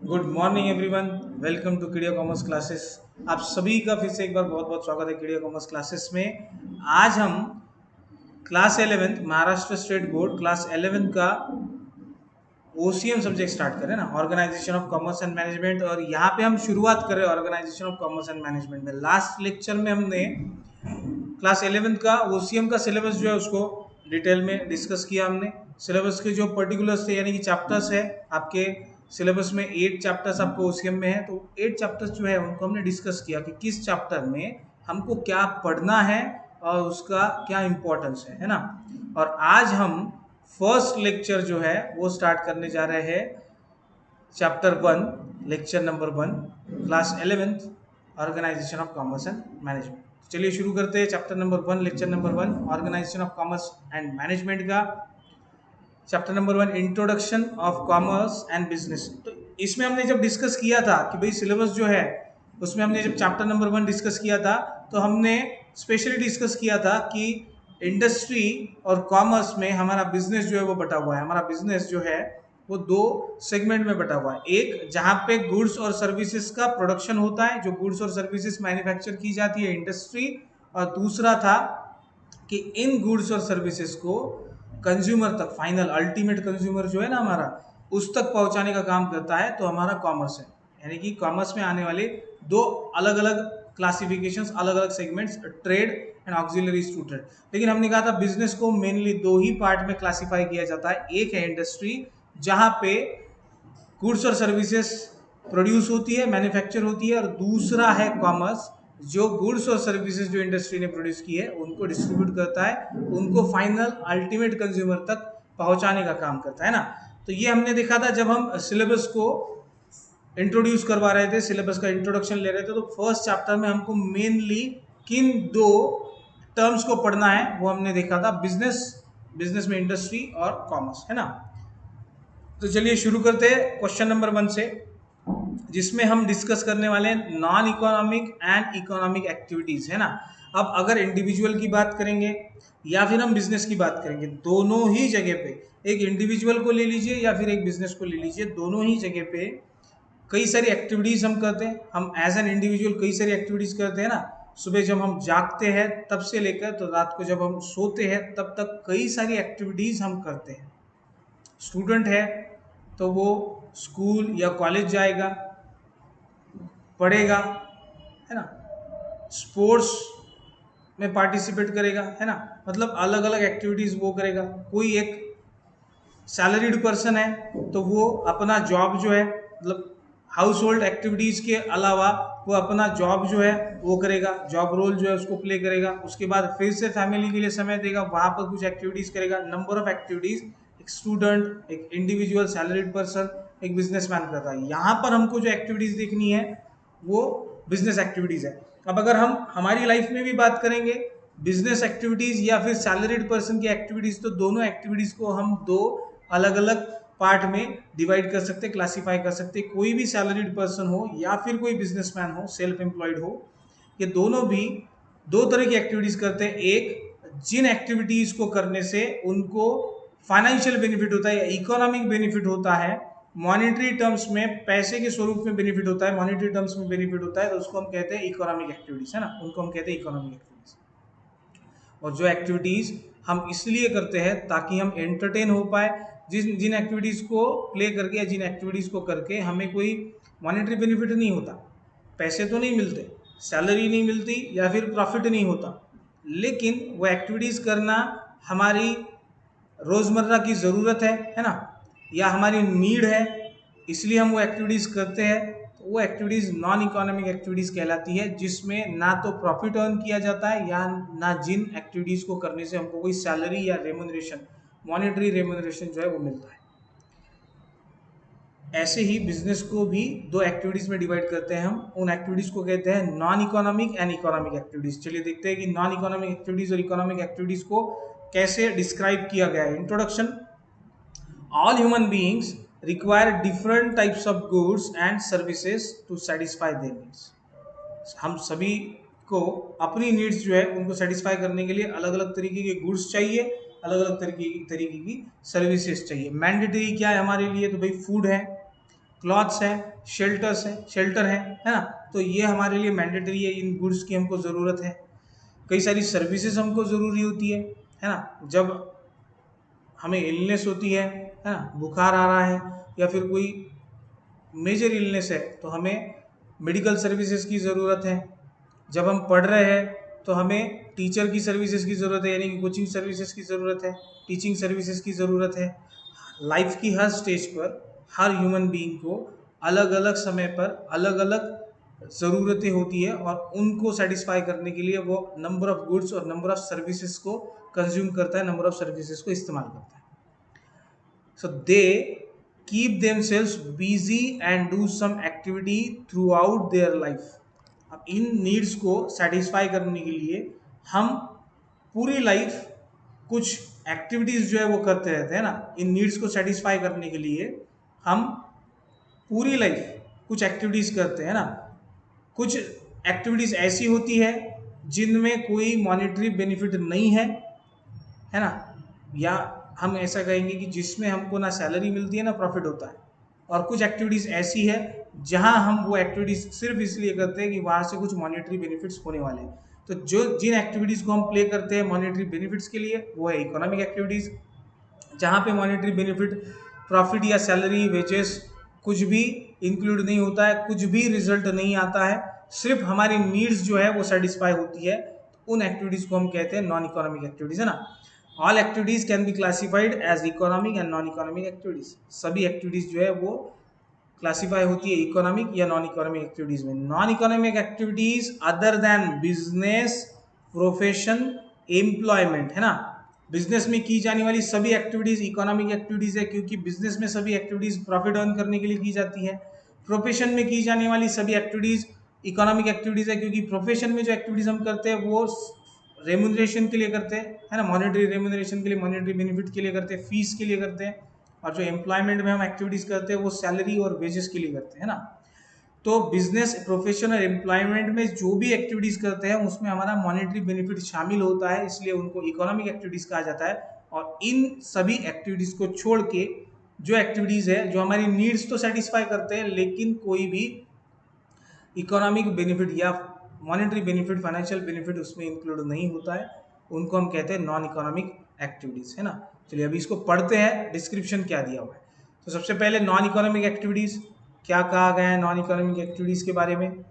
Good morning everyone. Welcome to Kidia commerce classes. आप सभी का फिर से एक बार बहुत बहुत स्वागत है किडिया कॉमर्स क्लासेस में। आज हम class 11th Maharashtra state board class 11th का ओसीएम सब्जेक्ट स्टार्ट करें ना, organisation of commerce and management. और यहाँ पे हम शुरुआत करें organisation of commerce and management में। लास्ट लेक्चर में हमने क्लास 11th का ओसीएम का सिलेबस जो है उसको डिटेल में डिस्कस किया हमने। सिलेबस के जो पर्टिकुलर्स थे यानी कि चैप्टर्स है आपके सिलेबस में 8 चैप्टर्स आपको ओसीएम में है, तो 8 चैप्टर्स जो है उनको हमने डिस्कस किया कि किस चैप्टर में हमको क्या पढ़ना है और उसका क्या इम्पोर्टेंस है ना। और आज हम फर्स्ट लेक्चर जो है वो स्टार्ट करने जा रहे हैं chapter 1 lecture number 1 class 11th organisation of commerce and management. चलिए शुरू करते हैं chapter number 1 lecture number 1 organisation of commerce and management का। Chapter number 1 introduction of commerce and business. तो इसमें हमने जब डिस्कस किया था कि भाई सिलेबस जो है उसमें हमने जब चैप्टर नंबर 1 डिस्कस किया था तो हमने स्पेशली डिस्कस किया था कि इंडस्ट्री और कॉमर्स में हमारा बिजनेस जो है वो बटा हुआ है। हमारा बिजनेस जो है वो दो सेगमेंट में बटा हुआ है। एक जहां पे गुड्स और सर्विसेज का प्रोडक्शन होता है, जो गुड्स और सर्विसेज मैन्युफैक्चर की जाती है इंडस्ट्री, और दूसरा था कि इन गुड्स और सर्विसेज को कंज्यूमर तक, फाइनल अल्टीमेट कंज्यूमर जो है ना हमारा, उस तक पहुंचाने का काम करता है, तो हमारा कॉमर्स है। यानी कि कॉमर्स में आने वाले दो अलग अलग क्लासिफिकेशंस, अलग अलग segments, trade and auxiliaries to trade. लेकिन हमने कहा था बिजनेस को मेनली दो ही पार्ट में क्लासिफाई किया जाता है। एक है इंडस्ट्री जहां पे गुड्स और सर्विसेज प्रोड्यूस होती है, मैन्युफैक्चर होती है, और दूसरा है कॉमर्स जो गुड्स और सर्विसेज जो इंडस्ट्री ने प्रोड्यूस की है उनको डिस्ट्रीब्यूट करता है, उनको फाइनल अल्टीमेट कंज्यूमर तक पहुंचाने का काम करता है ना। तो ये हमने देखा था जब हम सिलेबस को इंट्रोड्यूस करवा रहे थे, सिलेबस का इंट्रोडक्शन ले रहे थे, तो फर्स्ट चैप्टर में हमको मेनली किन दो टर्म्स को पढ़ना है वो हमने देखा था, बिजनेस, बिजनेस में इंडस्ट्री और कॉमर्स, है ना। तो चलिए शुरू करते हैं क्वेश्चन नंबर 1 से, जिसमें हम डिस्कस करने वाले हैं non economic and economic activities, है ना। अब अगर इंडिविजुअल की बात करेंगे या फिर हम बिजनेस की बात करेंगे, दोनों ही जगह पे, एक इंडिविजुअल को ले लीजिए या फिर एक बिजनेस को ले लीजिए, दोनों ही जगह पे कई सारी एक्टिविटीज हम करते हैं। हम एज एन इंडिविजुअल कई सारी एक्टिविटीज करते हैं ना। सुबह जब हम जागते हैं तब से लेकर तो रात को जब हम सोते हैं तब तक कई सारी एक्टिविटीज हम करते हैं। स्टूडेंट है तो वो स्कूल या कॉलेज जाएगा, पढ़ेगा, है ना, स्पोर्ट्स में पार्टिसिपेट करेगा, है ना, मतलब अलग अलग एक्टिविटीज वो करेगा। कोई एक सैलरीड पर्सन है तो वो अपना जॉब जो है, मतलब हाउस होल्ड एक्टिविटीज के अलावा वो अपना जॉब जो है वो करेगा, जॉब रोल जो है उसको प्ले करेगा। उसके बाद फिर से फैमिली के लिए समय देगा, वहां पर कुछ एक्टिविटीज करेगा। नंबर ऑफ एक्टिविटीज एक स्टूडेंट, एक इंडिविजुअल सैलरीड पर्सन, एक बिजनेसमैन करता है। यहाँ पर हमको जो एक्टिविटीज देखनी है वो बिजनेस एक्टिविटीज है। अब अगर हम हमारी लाइफ में भी बात करेंगे बिजनेस एक्टिविटीज या फिर सैलरीड पर्सन की एक्टिविटीज, तो दोनों एक्टिविटीज को हम दो अलग अलग पार्ट में डिवाइड कर सकते, क्लासिफाई कर सकते। कोई भी सैलरीड पर्सन हो या फिर कोई बिजनेसमैन हो, सेल्फ एम्प्लॉयड हो, ये दोनों भी दो तरह की एक्टिविटीज करते हैं। एक, जिन एक्टिविटीज को करने से उनको फाइनेंशियल बेनिफिट होता है या इकोनॉमिक बेनिफिट होता है, मॉनेटरी टर्म्स में पैसे के स्वरूप में बेनिफिट होता है, मॉनेटरी टर्म्स में बेनिफिट होता है, तो उसको हम कहते हैं इकोनॉमिक एक्टिविटीज, है ना, उनको हम कहते हैं इकोनॉमिक एक्टिविटीज। और जो एक्टिविटीज हम इसलिए करते हैं ताकि हम एंटरटेन हो पाए, जिन जिन एक्टिविटीज को प्ले करके या जिन एक्टिविटीज को करके हमें कोई मॉनेटरी बेनिफिट नहीं होता, पैसे तो नहीं मिलते, सैलरी नहीं मिलती या फिर प्रॉफिट नहीं होता, लेकिन वो एक्टिविटीज करना हमारी रोजमर्रा की जरूरत है ना, या हमारी नीड है, इसलिए हम वो एक्टिविटीज करते हैं। तो वो एक्टिविटीज नॉन इकोनॉमिक एक्टिविटीज कहलाती है, जिसमें ना तो प्रॉफिट अर्न किया जाता है या ना जिन एक्टिविटीज को करने से हमको कोई सैलरी या रेम्यूनरेशन, मॉनेटरी रेम्यूनरेशन जो है वो मिलता है। ऐसे ही बिजनेस को भी दो एक्टिविटीज में डिवाइड करते हैं हम, उन एक्टिविटीज को कहते हैं non economic and economic activities. चलिए देखते हैं कि नॉन इकोनॉमिक एक्टिविटीज और इकोनॉमिक एक्टिविटीज को कैसे डिस्क्राइब किया गया है। Introduction, all human beings require different types of goods and services to satisfy their needs। हम सभी को अपनी नीड्स जो है उनको सेटिस्फाई करने के लिए अलग अलग तरीके के गुड्स चाहिए, अलग अलग तरीके की सर्विसेज चाहिए। मैंडेटरी क्या है हमारे लिए, तो भाई फूड है, क्लॉथ्स है, शेल्टर है ना। तो ये हमारे लिए मैंडेटरी है, इन गुड्स की हमको ज़रूरत है। कई सारी सर्विसेज हमको ज़रूरी होती है ना। जब हमें इलनेस होती है ना, बुखार आ रहा है या फिर कोई मेजर इलनेस है तो हमें मेडिकल सर्विसेज की ज़रूरत है। जब हम पढ़ रहे हैं तो हमें टीचर की सर्विसेज की ज़रूरत है, यानी कि कोचिंग सर्विसेज की ज़रूरत है, टीचिंग सर्विसेज की ज़रूरत है। लाइफ की हर स्टेज पर हर ह्यूमन बीइंग को अलग अलग समय पर अलग अलग ज़रूरतें होती है और उनको सेटिस्फाई करने के लिए वो नंबर ऑफ गुड्स और नंबर ऑफ सर्विसेज को कंज्यूम करता है, नंबर ऑफ सर्विसेज को इस्तेमाल करता है। So they keep themselves busy and do some activity throughout their life. अब इन नीड्स को सेटिस्फाई करने के लिए हम पूरी लाइफ कुछ एक्टिविटीज जो है वो करते रहते हैं ना। इन नीड्स को सेटिस्फाई करने के लिए हम पूरी लाइफ कुछ एक्टिविटीज करते हैं ना। कुछ एक्टिविटीज ऐसी होती है जिनमें कोई मॉनेटरी बेनिफिट नहीं है ना, या हम ऐसा कहेंगे कि जिसमें हमको ना सैलरी मिलती है ना प्रॉफिट होता है। और कुछ एक्टिविटीज़ ऐसी है जहां हम वो एक्टिविटीज़ सिर्फ इसलिए करते हैं कि वहां से कुछ मॉनेटरी बेनिफिट्स होने वाले हैं। तो जो जिन एक्टिविटीज़ को हम प्ले करते हैं मॉनेटरी बेनिफिट्स के लिए वो है इकोनॉमिक एक्टिविटीज़, जहाँ पे मॉनेटरी बेनिफिट प्रॉफिट या सैलरी वेजेस कुछ भी इंक्लूड नहीं होता है, कुछ भी रिजल्ट नहीं आता है, सिर्फ हमारी नीड्स जो है वो सेटिस्फाई होती है। उन एक्टिविटीज़ को हम कहते हैं नॉन इकोनॉमिक एक्टिविटीज़, है ना। All activities can be classified as economic and non economic activities. सभी एक्टिविटीज जो है वो क्लासिफाई होती है इकोनॉमिक या नॉन इकोनॉमिक एक्टिविटीज में। Non economic activities other than business, profession, employment, है ना। बिजनेस में की जाने वाली सभी एक्टिविटीज इकोनॉमिक एक्टिविटीज है, क्योंकि बिजनेस में सभी एक्टिविटीज प्रॉफिट अर्न करने के लिए की जाती है। प्रोफेशन में की जाने वाली सभी एक्टिविटीज इकोनॉमिक एक्टिविटीज है, क्योंकि प्रोफेशन में जो एक्टिविटीज हम करते हैं वो रेमुनरेशन के लिए करते हैं, है ना, मॉनेटरी रेमुनरेशन के लिए, मॉनेटरी बेनिफिट के लिए करते हैं, फीस के लिए करते हैं। और जो एम्प्लॉयमेंट में हम एक्टिविटीज करते हैं वो सैलरी और वेजेस के लिए करते हैं ना। तो बिजनेस, प्रोफेशन और एम्प्लॉयमेंट में जो भी एक्टिविटीज करते हैं उसमें हमारा मॉनेटरी बेनिफिट शामिल होता है, इसलिए उनको इकोनॉमिक एक्टिविटीज कहा जाता है। और इन सभी एक्टिविटीज को छोड़ के जो एक्टिविटीज है जो हमारी नीड्स तो सेटिस्फाई करते हैं लेकिन कोई भी इकोनॉमिक बेनिफिट या मॉनेटरी बेनिफिट, फाइनेंशियल बेनिफिट उसमें इंक्लूड नहीं होता है, उनको हम कहते हैं नॉन इकोनॉमिक एक्टिविटीज, है ना। चलिए अभी इसको पढ़ते हैं, डिस्क्रिप्शन क्या दिया हुआ है। तो सबसे पहले नॉन इकोनॉमिक एक्टिविटीज क्या कहा गया है नॉन इकोनॉमिक एक्टिविटीज के बारे में।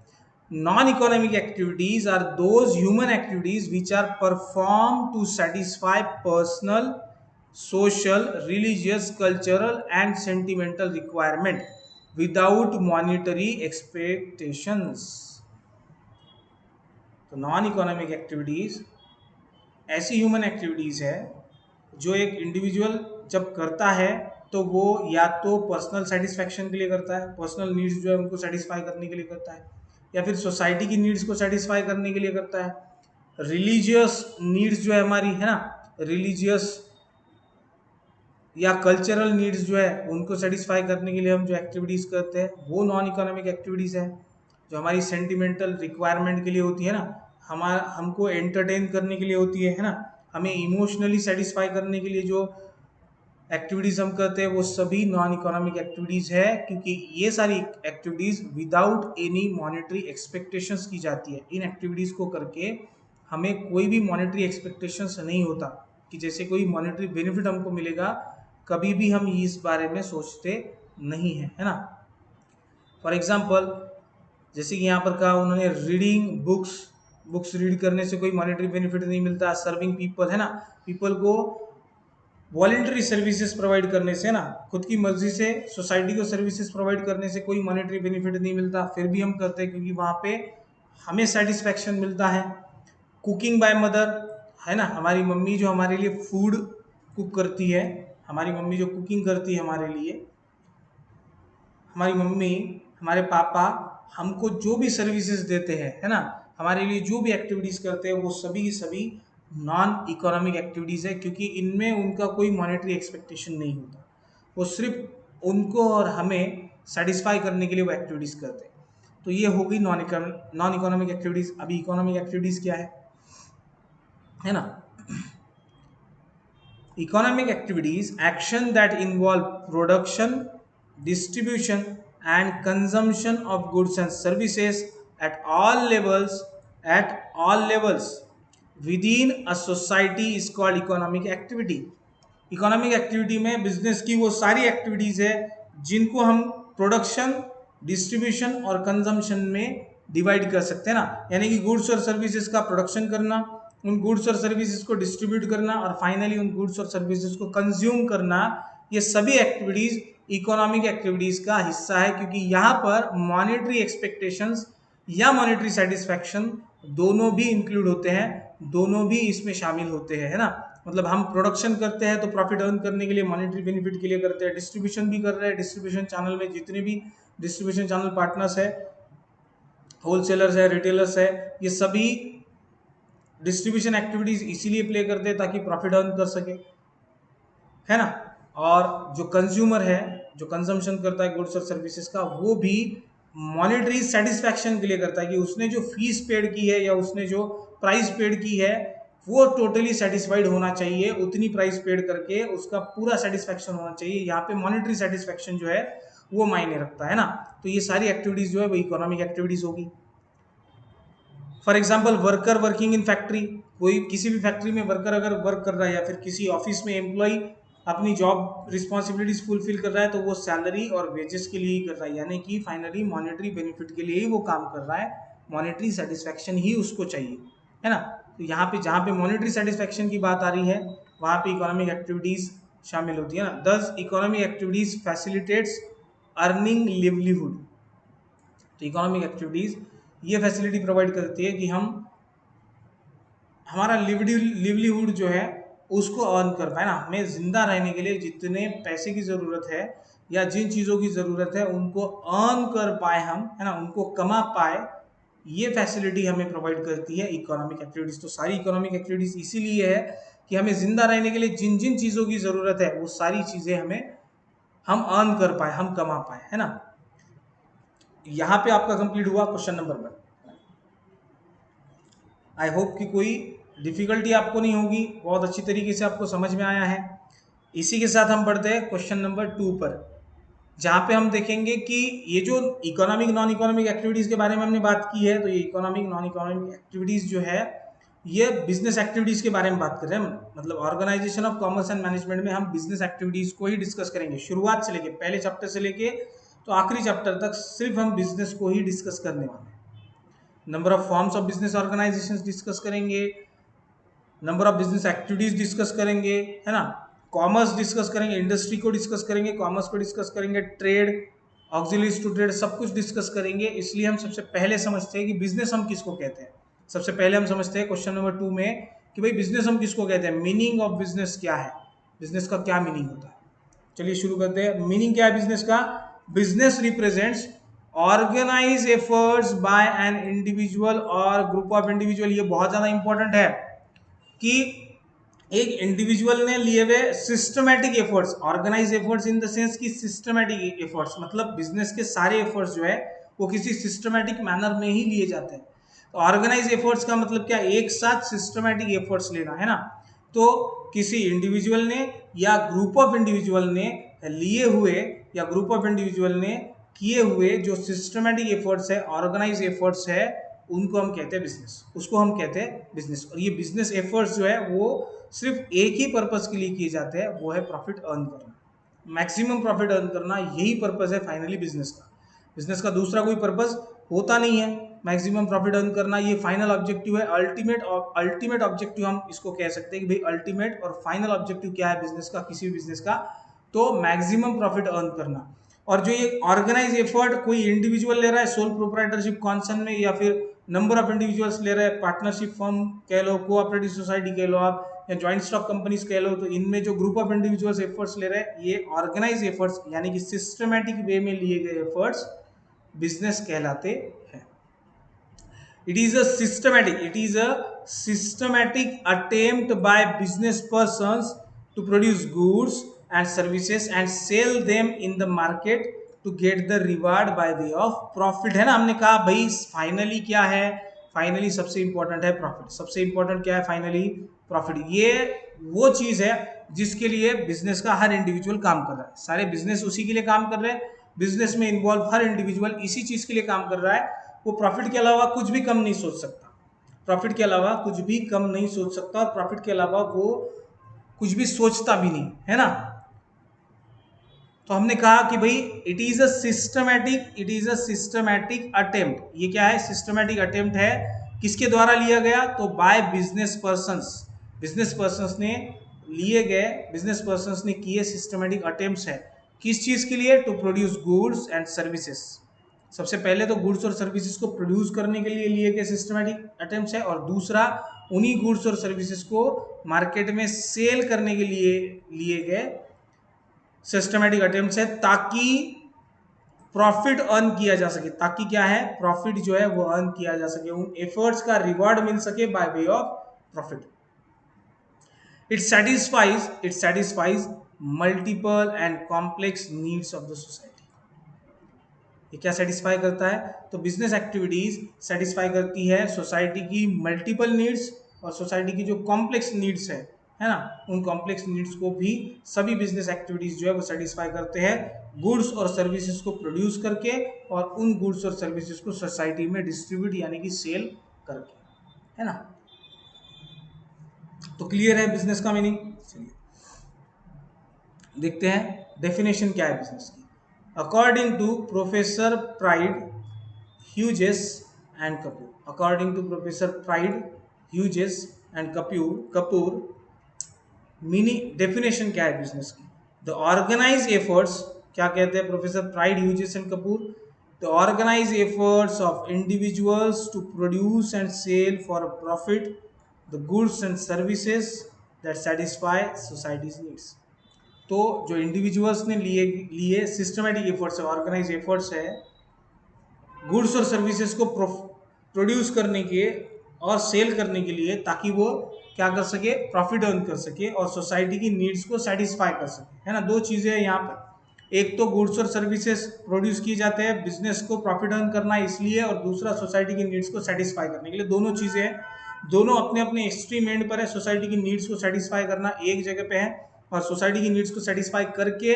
Non economic activities are those human activities which are perform to satisfy personal, social, religious, cultural and sentimental requirement without monetary expectations। तो नॉन इकोनॉमिक एक्टिविटीज ऐसी human activities है जो एक इंडिविजुअल जब करता है तो वो या तो पर्सनल सेटिस्फैक्शन के लिए करता है, पर्सनल नीड्स जो है उनको सेटिस्फाई करने के लिए करता है, या फिर सोसाइटी की नीड्स को सेटिस्फाई करने के लिए करता है। रिलीजियस नीड्स जो है हमारी, है ना, रिलीजियस या कल्चरल नीड्स जो है उनको सेटिस्फाई करने के लिए हम जो एक्टिविटीज़ करते हैं वो नॉन इकोनॉमिक एक्टिविटीज़ है। जो हमारी सेंटिमेंटल रिक्वायरमेंट के लिए होती है ना, हमारा हमको एंटरटेन करने के लिए होती है ना, हमें इमोशनली सेटिस्फाई करने के लिए जो एक्टिविटीज़ हम करते हैं वो सभी नॉन इकोनॉमिक एक्टिविटीज़ है, क्योंकि ये सारी activities without any monetary expectations की जाती है। इन एक्टिविटीज़ को करके हमें कोई भी मॉनेटरी एक्सपेक्टेशंस नहीं होता कि जैसे कोई मॉनेटरी बेनिफिट हमको मिलेगा, कभी भी हम इस बारे में सोचते नहीं हैं, है ना। फॉर एग्जाम्पल जैसे कि यहाँ पर कहा उन्होंने, रीडिंग बुक्स रीड करने से कोई मॉनेटरी बेनिफिट नहीं मिलता। सर्विंग पीपल, है ना, पीपल को वॉलेंटरी सर्विसेज प्रोवाइड करने से ना, खुद की मर्जी से सोसाइटी को सर्विसेज प्रोवाइड करने से कोई मॉनेटरी बेनिफिट नहीं मिलता, फिर भी हम करते हैं क्योंकि वहाँ पे हमें सेटिस्फैक्शन मिलता है। कुकिंग बाय मदर, है ना, हमारी मम्मी जो हमारे लिए फूड कुक करती है, हमारी मम्मी जो कुकिंग करती है हमारे लिए, हमारी मम्मी, हमारे पापा हमको जो भी सर्विसेज देते हैं, है ना, हमारे लिए जो भी एक्टिविटीज़ करते हैं वो सभी की सभी नॉन इकोनॉमिक एक्टिविटीज़ है, क्योंकि इनमें उनका कोई मॉनेटरी एक्सपेक्टेशन नहीं होता, वो सिर्फ उनको और हमें सेटिस्फाई करने के लिए वो एक्टिविटीज़ करते हैं। तो ये हो गई नॉन इकोनॉमिक एक्टिविटीज़। अभी इकोनॉमिक एक्टिविटीज़ क्या है ना। Economic activities, action that involve production, distribution and consumption of goods and services at all levels within a society is called economic activity. Economic activity में बिजनेस की वो सारी activities है जिनको हम प्रोडक्शन, डिस्ट्रीब्यूशन और कंजम्पशन में डिवाइड कर सकते हैं ना, यानी कि गुड्स और सर्विसेज का प्रोडक्शन करना, उन गुड्स और सर्विसेज को डिस्ट्रीब्यूट करना और फाइनली उन गुड्स और सर्विसेज को कंज्यूम करना, ये सभी एक्टिविटीज इकोनॉमिक एक्टिविटीज का हिस्सा है, क्योंकि यहाँ पर मॉनेटरी एक्सपेक्टेशंस या मॉनेटरी सेटिस्फैक्शन दोनों भी इंक्लूड होते हैं, दोनों भी इसमें शामिल होते हैं, है ना। मतलब हम प्रोडक्शन करते हैं तो प्रॉफिट अर्न करने के लिए, मॉनेटरी बेनिफिट के लिए करते हैं, डिस्ट्रीब्यूशन भी कर रहे हैं, डिस्ट्रीब्यूशन चैनल में जितने भी डिस्ट्रीब्यूशन चैनल पार्टनर्स है, होलसेलर्स है, रिटेलर्स है, ये सभी डिस्ट्रीब्यूशन एक्टिविटीज इसीलिए प्ले करते हैं ताकि प्रॉफिट अर्न कर सके, है ना। और जो कंज्यूमर है, जो कंजम्पशन करता है गुड्स और सर्विसेज का, वो भी मॉनेटरी सेटिस्फैक्शन के लिए करता है कि उसने जो फीस पेड की है या उसने जो प्राइस पेड की है वो टोटली सेटिस्फाइड होना चाहिए, उतनी प्राइस पेड करके उसका पूरा सेटिस्फैक्शन होना चाहिए। यहाँ पे मॉनेटरी सेटिस्फैक्शन जो है वो मायने रखता है ना। तो ये सारी एक्टिविटीज जो है वो इकोनॉमिक एक्टिविटीज होगी। For example worker working in factory, कोई किसी भी फैक्ट्री में वर्कर अगर वर्क कर रहा है या फिर किसी ऑफिस में एम्प्लॉय अपनी जॉब रिस्पॉन्सिबिलिटीज फुलफिल कर रहा है तो वो सैलरी और वेजेस के लिए ही कर रहा है, यानी कि फाइनली मॉनेटरी बेनिफिट के लिए ही वो काम कर रहा है, मॉनेटरी सेटिस्फैक्शन ही उसको चाहिए, है ना। तो यहाँ पे जहाँ पे मॉनेटरी सेटिस्फैक्शन की बात आ रही है वहाँ पे इकोनॉमिक एक्टिविटीज शामिल होती है ना। दस economic activities facilitates earning livelihood. तो इकोनॉमिक एक्टिविटीज ये फैसिलिटी प्रोवाइड करती है कि हम हमारा लिवलीहुड जो है उसको अर्न कर पाए ना। हमें जिंदा रहने के लिए जितने पैसे की ज़रूरत है या जिन चीज़ों की ज़रूरत है उनको अर्न कर पाए हम, है ना, उनको कमा पाए, ये फैसिलिटी हमें प्रोवाइड करती है इकोनॉमिक एक्टिविटीज़। तो सारी इकोनॉमिक एक्टिविटीज़ इसीलिए है कि हमें जिंदा रहने के लिए जिन जिन चीज़ों की ज़रूरत है वो सारी चीज़ें हमें हम अर्न कर पाए, हम कमा पाए, है ना। यहाँ पे आपका कंप्लीट हुआ क्वेश्चन नंबर 1। आई होप कि कोई डिफिकल्टी आपको नहीं होगी, बहुत अच्छी तरीके से आपको समझ में आया है। इसी के साथ हम बढ़ते हैं क्वेश्चन नंबर 2 पर, जहाँ पे हम देखेंगे कि ये जो इकोनॉमिक नॉन इकोनॉमिक एक्टिविटीज़ के बारे में हमने बात की है, तो ये इकोनॉमिक नॉन इकोनॉमिक एक्टिविटीज़ जो है ये बिजनेस एक्टिविटीज़ के बारे में बात कर रहे हैं। मतलब organisation of commerce and management में हम बिजनेस एक्टिविटीज़ को ही डिस्कस करेंगे, शुरुआत से लेके पहले चैप्टर से लेके तो आखिरी चैप्टर तक सिर्फ हम बिजनेस को ही डिस्कस करने वाले हैं। Number of forms of business organisations discuss करेंगे, number of business activities discuss करेंगे, है ना। कॉमर्स डिस्कस करेंगे, इंडस्ट्री को डिस्कस करेंगे, कॉमर्स को डिस्कस करेंगे, ट्रेड, ऑक्सिलरीज टू ट्रेड, सब कुछ डिस्कस करेंगे। इसलिए हम सबसे पहले समझते हैं कि बिजनेस हम किसको कहते हैं। सबसे पहले हम समझते हैं क्वेश्चन नंबर 2 में कि भाई बिजनेस हम किसको कहते हैं, मीनिंग ऑफ बिजनेस क्या है, बिजनेस का क्या मीनिंग होता है। चलिए शुरू करते हैं। मीनिंग क्या है बिजनेस का? Business represents organise efforts by an individual or group of individual. ये बहुत ज्यादा इंपॉर्टेंट है कि एक इंडिविजुअल ने लिए हुए systematic efforts, organise efforts in the sense कि सिस्टमैटिक एफर्ट्स, मतलब बिजनेस के सारे एफर्ट्स जो है वो किसी सिस्टमैटिक मैनर में ही लिए जाते हैं। तो ऑर्गेनाइज एफर्ट्स का मतलब क्या, एक साथ सिस्टमैटिक एफर्ट्स लेना, है ना। तो किसी इंडिविजुअल ने या ग्रुप ऑफ इंडिविजुअल ने लिए हुए या ग्रुप ऑफ इंडिविजुअल ने किए हुए जो सिस्टमैटिक एफर्ट्स है, ऑर्गेनाइज एफर्ट्स है, उनको हम कहते हैं बिजनेस, उसको हम कहते हैं बिजनेस। और ये बिजनेस एफर्ट्स जो है वो सिर्फ एक ही पर्पस के लिए किए जाते हैं, वो है प्रॉफिट अर्न करना, मैक्सिमम प्रॉफिट अर्न करना, यही पर्पस है फाइनली बिजनेस का। बिजनेस का दूसरा कोई पर्पस होता नहीं है, मैक्सिमम प्रॉफिट अर्न करना ये फाइनल ऑब्जेक्टिव है, अल्टीमेट ऑब्जेक्टिव हम इसको कह सकते हैं कि भाई अल्टीमेट और फाइनल ऑब्जेक्टिव क्या है बिजनेस का, किसी भी बिजनेस का, तो मैक्सिमम प्रॉफिट अर्न करना। और जो ये ऑर्गेनाइज एफर्ट कोई इंडिविजुअल ले रहा है सोल प्रोप्राइटरशिप कॉन्सन में, या फिर नंबर ऑफ इंडिविजुअल्स ले रहे हैं, पार्टनरशिप फर्म कह लो, कोऑपरेटिव सोसाइटी कह लो आप, या ज्वाइंट स्टॉक कंपनीज कह लो, तो इनमें जो ग्रुप ऑफ इंडिविजुअल्स एफर्ट्स ले रहे हैं ये ऑर्गेनाइज एफर्ट्स यानी कि सिस्टमैटिक वे में लिए गए एफर्ट्स बिजनेस कहलाते हैं। It is a systematic attempt by business persons to produce goods and services and sell them in the market to get the reward by way of profit, है ना। हमने कहा भाई फाइनली क्या है, फाइनली सबसे इंपॉर्टेंट है प्रॉफिट। सबसे इंपॉर्टेंट क्या है फाइनली? प्रॉफिट। ये वो चीज है जिसके लिए बिजनेस का हर इंडिविजुअल काम कर रहा है, सारे बिजनेस उसी के लिए काम कर रहे हैं। बिजनेस में इन्वॉल्व हर इंडिविजुअल इसी चीज के लिए काम कर रहा है, वो प्रॉफिट के अलावा कुछ भी कम नहीं सोच सकता, प्रॉफिट के अलावा कुछ भी कम नहीं सोच सकता, और प्रॉफिट के अलावा वो कुछ भी सोचता भी नहीं है ना। तो हमने कहा कि भाई it is a systematic attempt, ये क्या है, सिस्टमैटिक अटेम्प्ट है, किसके द्वारा लिया गया, तो बाय बिजनेस पर्संस ने लिए गए, बिजनेस पर्संस ने किए सिस्टमैटिक अटेम्प्ट्स है, किस चीज के लिए, to produce goods and services. सबसे पहले तो गुड्स और सर्विसेज को प्रोड्यूस करने के लिए लिए गए सिस्टमैटिक अटेम्प्ट्स है, और दूसरा उन्हीं गुड्स और सर्विसेज को मार्केट में सेल करने के लिए लिए गए सिस्टमैटिक अटेम्प्ट्स है, ताकि प्रॉफिट अर्न किया जा सके, ताकि क्या है, प्रॉफिट जो है वो अर्न किया जा सके, उन एफर्ट्स का रिवॉर्ड मिल सके by way of profit. It satisfies multiple and complex needs of the society. ये क्या सेटिस्फाई करता है, तो बिजनेस एक्टिविटीज सेटिस्फाई करती है सोसाइटी की मल्टीपल नीड्स, और सोसाइटी की जो कॉम्प्लेक्स नीड्स है ना, उन कॉम्प्लेक्स नीड्स को भी सभी बिजनेस एक्टिविटीज जो है वो सेटिस्फाई करते हैं गुड्स और सर्विसेज को प्रोड्यूस करके, और उन गुड्स और सर्विसेज को सोसाइटी में डिस्ट्रीब्यूट यानी कि सेल करके, है ना। तो क्लियर है बिजनेस का मीनिंग। चलिए देखते हैं डेफिनेशन क्या है बिजनेस की। According to professor Pride Hughes and Kapoor, according to professor Pride Hughes and Kapoor meaning, definition क्या है बिजनेस की, द ऑर्गेनाइज एफर्ट्स, क्या कहते हैं professor Pride Hughes and Kapoor, the organise efforts of individuals to produce and sell for profit the goods and services that satisfy society's needs. तो जो individuals ने लिए सिस्टमेटिक एफर्ट्स है, ऑर्गेनाइज एफर्ट्स है goods और सर्विसेज को प्रोड्यूस करने के और सेल करने के लिए, ताकि वो क्या कर सके, प्रॉफिट अर्न कर सके और सोसाइटी की नीड्स को सेटिस्फाई कर सके, है ना। दो चीजें हैं यहाँ पर, एक तो गुड्स और सर्विसेज प्रोड्यूस किए जाते हैं बिजनेस को प्रॉफिट अर्न करना इसलिए, और दूसरा सोसाइटी की नीड्स को सेटिस्फाई करने के लिए। दोनों चीजें हैं, दोनों अपने अपने एक्सट्रीम एंड पर है। सोसाइटी की नीड्स को सेटिस्फाई करना एक जगह पे है, और सोसाइटी की नीड्स को सेटिस्फाई करके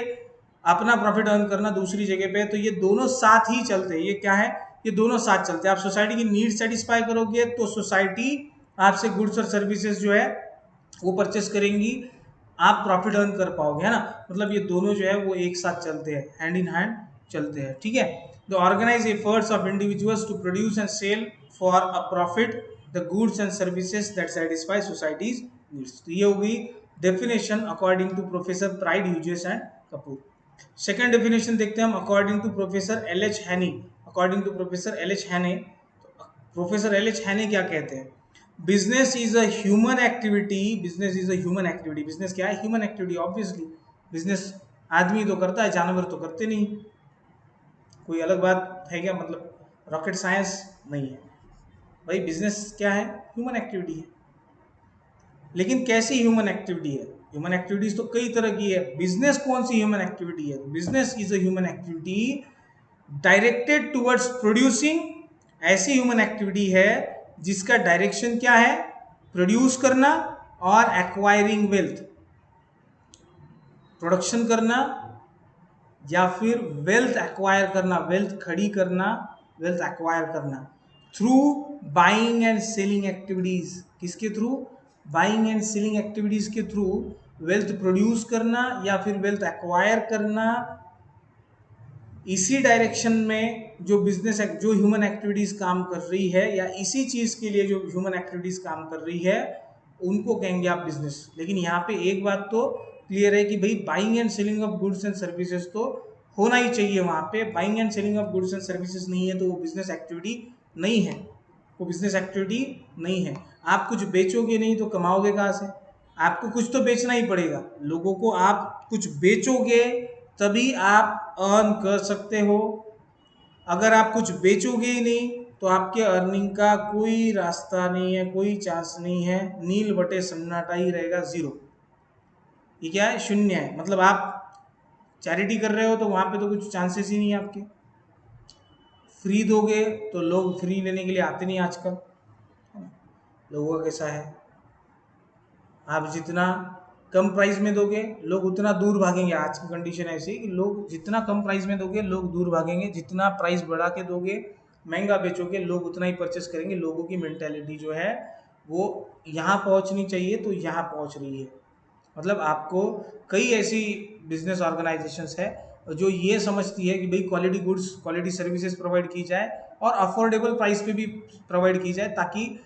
अपना प्रॉफिट अर्न करना दूसरी जगह पे है। तो ये दोनों साथ ही चलते हैं, ये क्या है, ये दोनों साथ चलते हैं। आप सोसाइटी की नीड सेटिस्फाई करोगे तो सोसाइटी आपसे गुड्स और सर्विसेज जो है वो परचेस करेंगी, आप प्रॉफिट अर्न कर पाओगे, है ना। मतलब ये दोनों जो है वो एक साथ चलते हैं, हैंड इन हैंड चलते हैं, ठीक है। The organise efforts of individuals to produce and sell for a profit the goods and services that satisfy society's needs. तो ये हो गई definition according to professor Pride Hughes and Kapoor. Second definition देखते हैं हम according to professor L H Haney. According to professor L H Haney, professor L H Haney क्या कहते हैं, business is a human activity, business is a human activity, business क्या है, human activity. Obviously business आदमी तो करता है, जानवर तो करते नहीं, कोई अलग बात है क्या, मतलब रॉकेट साइंस नहीं है भाई, बिजनेस क्या है, ह्यूमन एक्टिविटी है। लेकिन कैसी ह्यूमन एक्टिविटी है, ह्यूमन एक्टिविटीज तो कई तरह की है, बिजनेस कौन सी ह्यूमन एक्टिविटी है, business is a human activity directed towards producing, ऐसी ह्यूमन एक्टिविटी है जिसका डायरेक्शन क्या है, प्रोड्यूस करना और एक्वायरिंग वेल्थ, प्रोडक्शन करना या फिर वेल्थ एक्वायर करना, वेल्थ खड़ी करना, वेल्थ एक्वायर करना through buying and selling activities. किसके through, buying and selling activities के थ्रू वेल्थ प्रोड्यूस करना या फिर वेल्थ एक्वायर करना। इसी डायरेक्शन में जो बिजनेस जो ह्यूमन एक्टिविटीज काम कर रही है, या इसी चीज के लिए जो ह्यूमन एक्टिविटीज काम कर रही है, उनको कहेंगे आप बिजनेस। लेकिन यहाँ पे एक बात तो क्लियर है कि भाई buying and selling of goods and services तो होना ही चाहिए वहाँ पे। Buying and selling of goods and services नहीं है तो वो बिजनेस एक्टिविटी नहीं है, वो बिजनेस एक्टिविटी नहीं है। आप कुछ बेचोगे नहीं तो कमाओगे कहाँ से, आपको कुछ तो बेचना ही पड़ेगा, लोगों को आप कुछ बेचोगे तभी आप अर्न कर सकते हो। अगर आप कुछ बेचोगे ही नहीं तो आपके अर्निंग का कोई रास्ता नहीं है, कोई चांस नहीं है, नील बटे सन्नाटा ही रहेगा, जीरो। ये क्या है, शून्य है। मतलब आप चैरिटी कर रहे हो तो वहां पे तो कुछ चांसेस ही नहीं है आपके। फ्री दोगे तो लोग फ्री लेने के लिए आते नहीं आजकल, लोगों का कैसा है, आप जितना कम प्राइस में दोगे लोग उतना दूर भागेंगे। आज की कंडीशन ऐसी है कि लोग जितना कम प्राइस में दोगे लोग दूर भागेंगे, जितना प्राइस बढ़ा के दोगे महंगा बेचोगे लोग उतना ही परचेस करेंगे। लोगों की मेंटेलिटी जो है वो यहाँ पहुँचनी चाहिए तो यहाँ पहुँच रही है। मतलब आपको कई ऐसी बिजनेस ऑर्गेनाइजेशंस है जो ये समझती है कि भाई quality goods quality services provide की जाए और अफोर्डेबल प्राइस पे भी प्रोवाइड की जाए, ताकि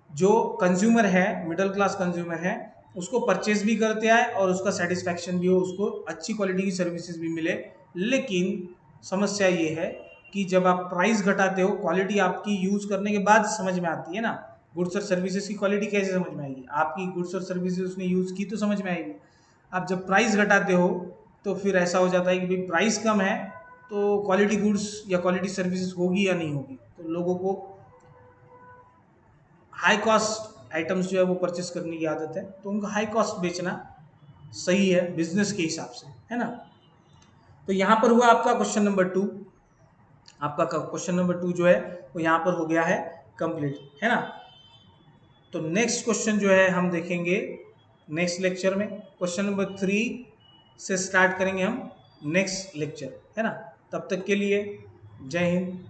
जो कंज्यूमर है, मिडिल क्लास कंज्यूमर है, उसको परचेज भी करते आए और उसका सेटिस्फैक्शन भी हो, उसको अच्छी क्वालिटी की सर्विसेज भी मिले। लेकिन समस्या ये है कि जब आप प्राइस घटाते हो, क्वालिटी आपकी यूज करने के बाद समझ में आती है ना। गुड्स और सर्विसेज की क्वालिटी कैसे समझ में आएगी? आपकी गुड्स और सर्विसेज उसने यूज की तो समझ में आएगी। आप जब प्राइस घटाते हो तो फिर ऐसा हो जाता है कि भाई प्राइस कम है तो क्वालिटी गुड्स या क्वालिटी सर्विसेज होगी या नहीं होगी। तो लोगों को हाई कॉस्ट आइटम्स जो है वो परचेस करने की आदत है, तो उनको हाई कॉस्ट बेचना सही है बिजनेस के हिसाब से, है ना। तो यहाँ पर हुआ आपका क्वेश्चन नंबर 2। आपका क्वेश्चन नंबर 2 जो है वो यहाँ पर हो गया है कंप्लीट, है ना। तो नेक्स्ट क्वेश्चन जो है हम देखेंगे नेक्स्ट लेक्चर में। क्वेश्चन नंबर 3 से स्टार्ट करेंगे हम नेक्स्ट लेक्चर, है ना। तब तक के लिए जय हिंद।